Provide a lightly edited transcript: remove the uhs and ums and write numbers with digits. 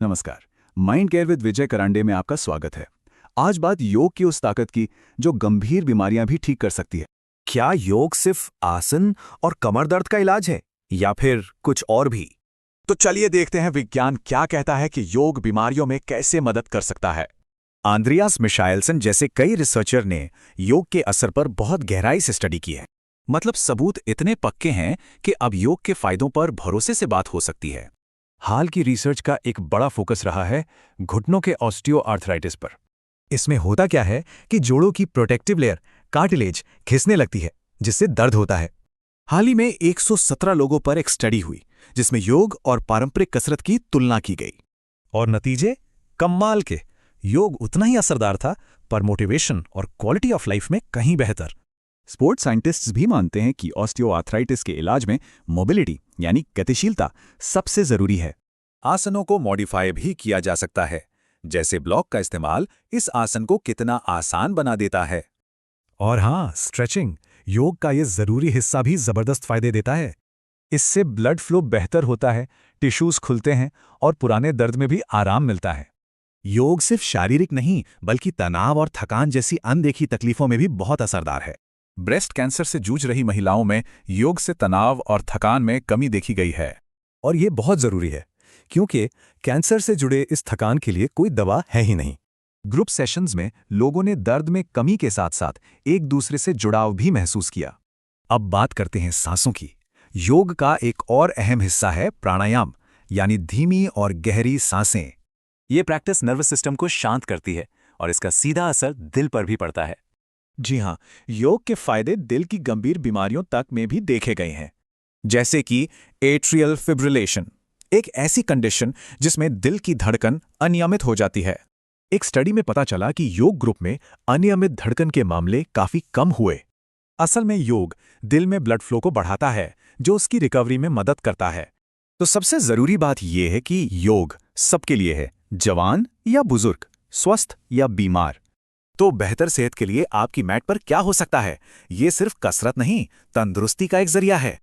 नमस्कार। Mind care with विजय करांडे में आपका स्वागत है। आज बात योग की उस ताकत की जो गंभीर बीमारियां भी ठीक कर सकती है। क्या योग सिर्फ आसन और कमर दर्द का इलाज है या फिर कुछ और भी? तो चलिए देखते हैं विज्ञान क्या कहता है कि योग बीमारियों में कैसे मदद कर सकता है। आंद्रियास मिशाइलसन जैसे कई रिसर्चर ने योग के असर पर बहुत गहराई से स्टडी की है। मतलब सबूत इतने पक्के हैं कि अब योग के फायदों पर भरोसे से बात हो सकती है। हाल की रिसर्च का एक बड़ा फोकस रहा है घुटनों के ऑस्टियोआर्थराइटिस पर। इसमें होता क्या है कि जोड़ों की प्रोटेक्टिव लेयर कार्टिलेज खिसने लगती है, जिससे दर्द होता है। हाल ही में 117 लोगों पर एक स्टडी हुई जिसमें योग और पारंपरिक कसरत की तुलना की गई। और नतीजे कमाल के। योग उतना ही असरदार था, पर मोटिवेशन और क्वालिटी ऑफ लाइफ में कहीं बेहतर। स्पोर्ट्स साइंटिस्ट्स भी मानते हैं कि ऑस्टियोआर्थराइटिस के इलाज में मोबिलिटी यानी गतिशीलता सबसे जरूरी है। आसनों को मॉडिफाई भी किया जा सकता है, जैसे ब्लॉक का इस्तेमाल इस आसन को कितना आसान बना देता है। और हाँ, स्ट्रेचिंग योग का ये जरूरी हिस्सा भी जबरदस्त फायदे देता है। इससे ब्लड फ्लो बेहतर होता है, टिश्यूज खुलते हैं और पुराने दर्द में भी आराम मिलता है। योग सिर्फ शारीरिक नहीं बल्कि तनाव और थकान जैसी अनदेखी तकलीफों में भी बहुत असरदार है। ब्रेस्ट कैंसर से जूझ रही महिलाओं में योग से तनाव और थकान में कमी देखी गई है। और ये बहुत जरूरी है, क्योंकि कैंसर से जुड़े इस थकान के लिए कोई दवा है ही नहीं। ग्रुप सेशंस में लोगों ने दर्द में कमी के साथ साथ एक दूसरे से जुड़ाव भी महसूस किया। अब बात करते हैं सांसों की। योग का एक और अहम हिस्सा है प्राणायाम, यानी धीमी और गहरी सांसें। ये प्रैक्टिस नर्वस सिस्टम को शांत करती है और इसका सीधा असर दिल पर भी पड़ता है। जी हाँ, योग के फायदे दिल की गंभीर बीमारियों तक में भी देखे गए हैं, जैसे कि एट्रियल फिब्रिलेशन, एक ऐसी कंडीशन जिसमें दिल की धड़कन अनियमित हो जाती है। एक स्टडी में पता चला कि योग ग्रुप में अनियमित धड़कन के मामले काफी कम हुए। असल में योग दिल में ब्लड फ्लो को बढ़ाता है, जो उसकी रिकवरी में मदद करता है। तो सबसे जरूरी बात यह है कि योग सबके लिए है, जवान या बुजुर्ग, स्वस्थ या बीमार। तो बेहतर सेहत के लिए आपकी मैट पर क्या हो सकता है? ये सिर्फ कसरत नहीं, तंदुरुस्ती का एक जरिया है।